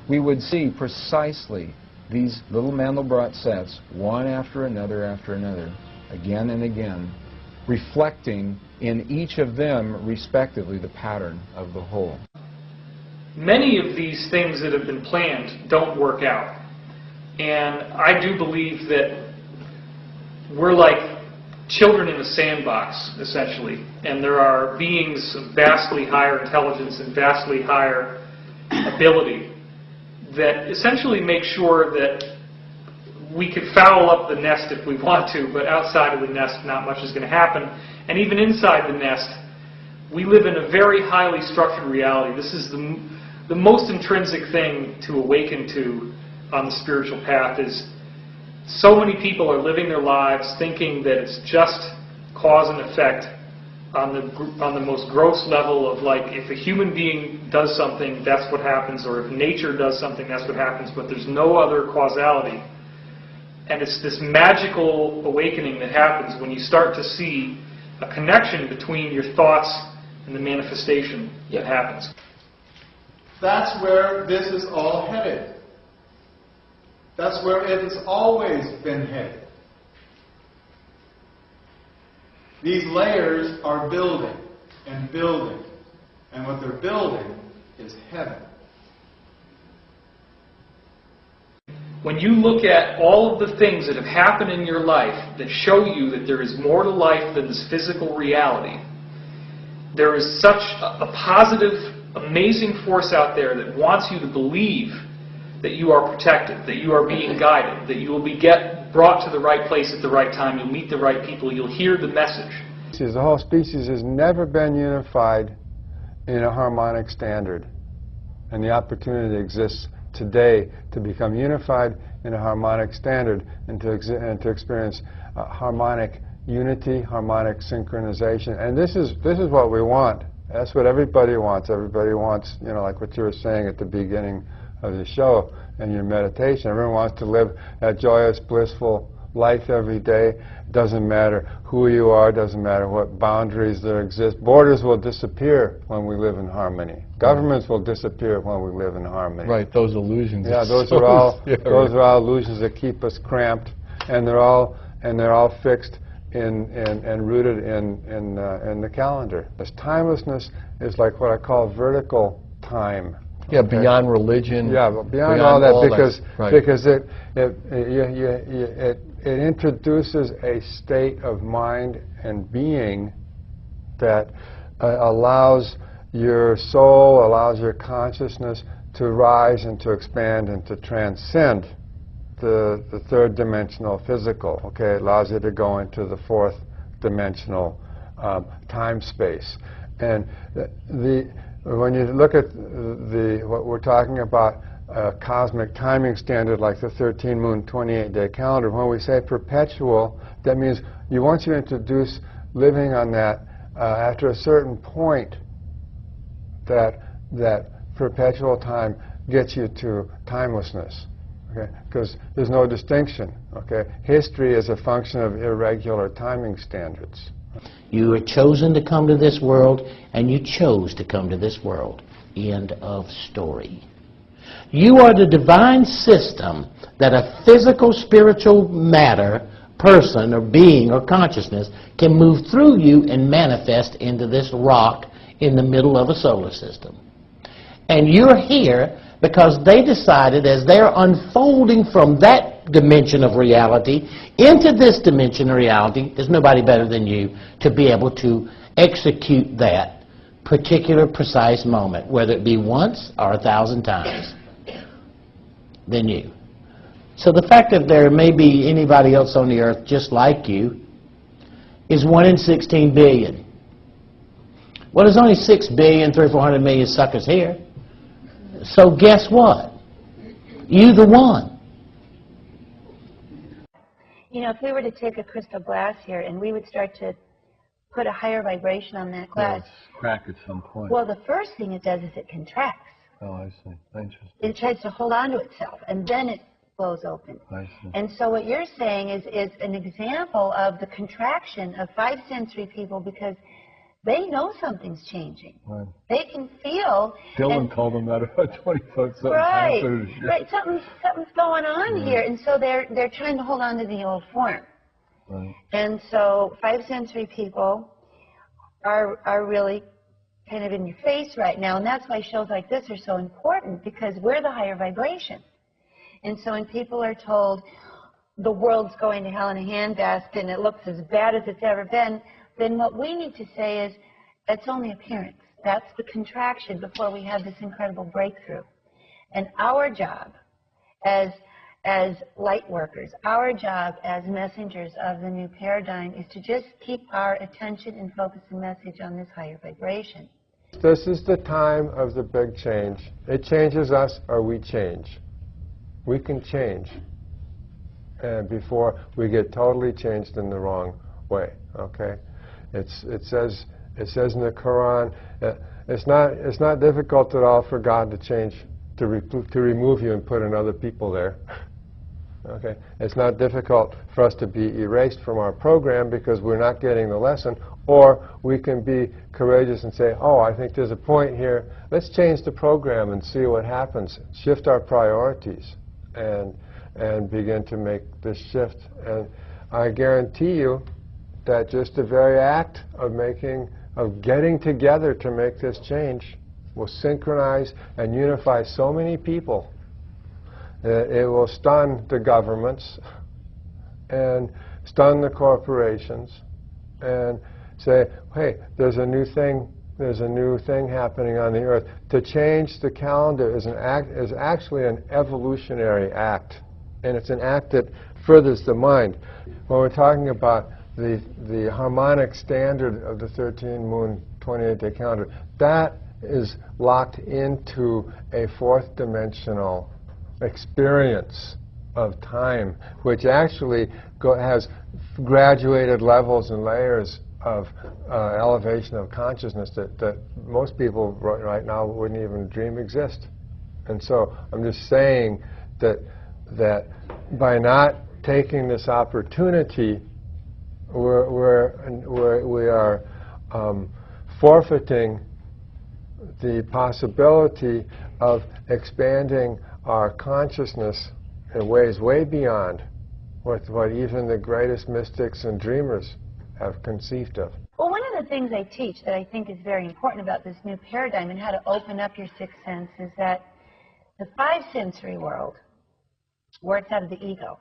we would see precisely these little Mandelbrot sets, one after another, again and again, reflecting in each of them, respectively, the pattern of the whole. Many of these things that have been planned don't work out. And I do believe that we're like children in a sandbox, essentially. And there are beings of vastly higher intelligence and vastly higher ability that essentially make sure that we could foul up the nest if we want to, but outside of the nest, not much is going to happen. And even inside the nest, we live in a very highly structured reality. This is the most intrinsic thing to awaken to on the spiritual path is so many people are living their lives thinking that it's just cause and effect on the most gross level of, like, if a human being does something, that's what happens, or if nature does something, that's what happens, but there's no other causality. And it's this magical awakening that happens when you start to see a connection between your thoughts and the manifestation that happens. That's where this is all headed. That's where it has always been headed. These layers are building and building, and what they're building is heaven. When you look at all of the things that have happened in your life that show you that there is more to life than this physical reality, there is such a positive, amazing force out there that wants you to believe that you are protected, that you are being guided, that you will be brought to the right place at the right time, you'll meet the right people, you'll hear the message. The whole species has never been unified in a harmonic standard. And the opportunity exists today to become unified in a harmonic standard and to experience harmonic unity, harmonic synchronization. And this is what we want. That's what everybody wants. Everybody wants, you know, like what you were saying at the beginning of the show and your meditation. Everyone wants to live a joyous, blissful life every day. It doesn't matter who you are, doesn't matter what boundaries there exist. Borders will disappear when we live in harmony. Governments will disappear when we live in harmony. Right, those illusions. Yeah, those are all illusions that keep us cramped, and they're all fixed and rooted in the calendar. This timelessness is like what I call vertical time. Yeah, okay. Beyond religion. Yeah, but beyond all that, because it introduces a state of mind and being that allows your soul, allows your consciousness to rise and to expand and to transcend the third dimensional physical. Okay, it allows you to go into the fourth dimensional time space. And when you look at what we're talking about, a cosmic timing standard like the 13-moon 28-day calendar, when we say perpetual, that means once you introduce living on that, after a certain point, that perpetual time gets you to timelessness. Okay? Because there's no distinction. Okay? History is a function of irregular timing standards. You were chosen to come to this world, and you chose to come to this world. End of story. You are the divine system that a physical, spiritual matter, person, or being, or consciousness can move through you and manifest into this rock in the middle of a solar system. And you're here because they decided, as they're unfolding from that dimension of reality into this dimension of reality, there's nobody better than you to be able to execute that particular precise moment, whether it be once or 1,000 times, than you. So the fact that there may be anybody else on the earth just like you is 1 in 16 billion. Well, there's only 6 billion, 300 or 400 million suckers here. So guess what? You the one. You know, if we were to take a crystal glass here and we would start to put a higher vibration on that glass. It'll crack at some point. Well, the first thing it does is it contracts. Oh, I see. Interesting. It tries to hold on to itself, and then it blows open. I see. And so what you're saying is an example of the contraction of 5 sensory people, because They know something's changing. Right. They can feel. Dylan told them that about 20 folks. Right, right. Something's going on Right. here, and so they're trying to hold on to the old form. Right. And so five sensory people are really kind of in your face right now, and that's why shows like this are so important, because we're the higher vibration. And so when people are told the world's going to hell in a handbasket and it looks as bad as it's ever been, then what we need to say is, that's only appearance. That's the contraction before we have this incredible breakthrough. And our job as light workers, our job as messengers of the new paradigm is to just keep our attention and focus and message on this higher vibration. This is the time of the big change. It changes us or we change. We can change before we get totally changed in the wrong way. Okay, it says in the Quran, it's not difficult at all for God to change, to remove you and put in other people there. Okay, it's not difficult for us to be erased from our program because we're not getting the lesson, or we can be courageous and say, oh, I think there's a point here. Let's change the program and see what happens. Shift our priorities and begin to make this shift. And I guarantee you that just the very act of getting together to make this change will synchronize and unify so many people. It will stun the governments and stun the corporations and say, hey, there's a new thing happening on the earth. To change the calendar is actually an evolutionary act, and it's an act that furthers the mind. When we're talking about the harmonic standard of the 13-moon 28-day calendar, that is locked into a fourth dimensional experience of time, which actually has graduated levels and layers of elevation of consciousness that most people right now wouldn't even dream exist. And so I'm just saying that by not taking this opportunity, we are forfeiting the possibility of expanding our consciousness in ways way beyond what even the greatest mystics and dreamers have conceived of. Well, one of the things I teach that I think is very important about this new paradigm and how to open up your sixth sense is that the five sensory world works out of the ego.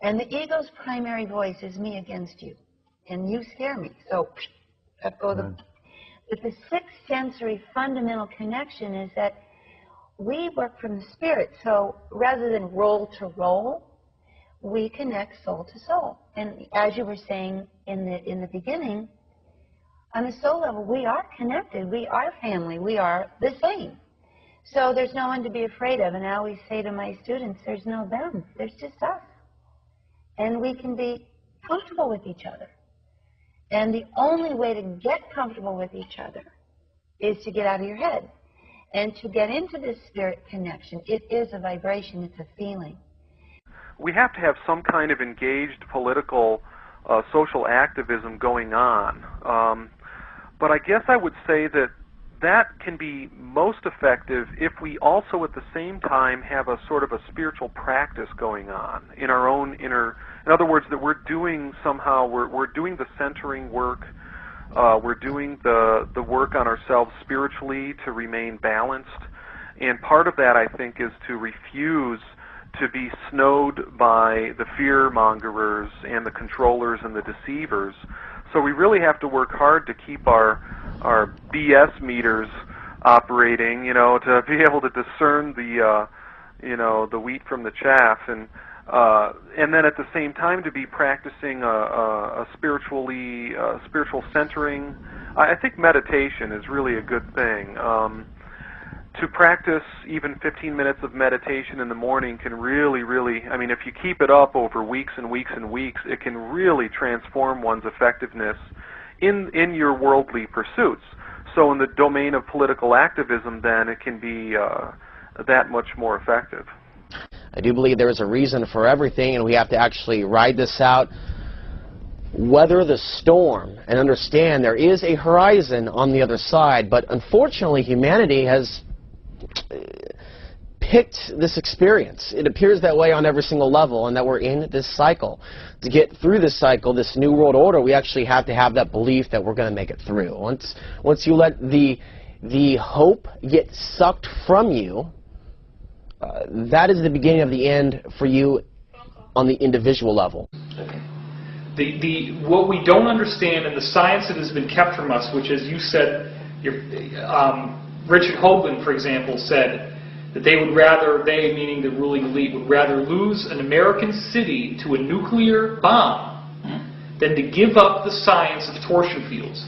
And the ego's primary voice is me against you. And you scare me. So, up go the... But the sixth sensory fundamental connection is that we work from the spirit. So rather than role to role, we connect soul to soul. And as you were saying in the beginning, on a soul level, we are connected. We are family. We are the same. So there's no one to be afraid of. And I always say to my students, there's no them. There's just us. And we can be comfortable with each other. And the only way to get comfortable with each other is to get out of your head and to get into this spirit connection. It is a vibration. It's a feeling. We have to have some kind of engaged political, social activism going on. But I guess I would say that can be most effective if we also at the same time have a sort of a spiritual practice going on in our own inner. In other words, that we're doing somehow, we're doing the centering work, we're doing the work on ourselves spiritually to remain balanced. And part of that, I think, is to refuse to be snowed by the fear-mongerers and the controllers and the deceivers. So we really have to work hard to keep our BS meters operating, to be able to discern the wheat from the chaff, and then at the same time to be practicing a spiritual centering. I think meditation is really a good thing. To practice even 15 minutes of meditation in the morning can really, if you keep it up over weeks and weeks and weeks, it can really transform one's effectiveness in your worldly pursuits. So in the domain of political activism, then, it can be that much more effective. I do believe there is a reason for everything, and we have to actually ride this out weather the storm and understand there is a horizon on the other side. But unfortunately, humanity has picked this experience. It appears that way on every single level, and that we're in this cycle. To get through this cycle, this new world order, we actually have to have that belief that we're going to make it through. Once you let the hope get sucked from you, that is the beginning of the end for you on the individual level. What we don't understand, and the science that has been kept from us, which, as you said, Richard Hoagland, for example, said that they would rather, they meaning the ruling elite, would rather lose an American city to a nuclear bomb than to give up the science of torsion fields.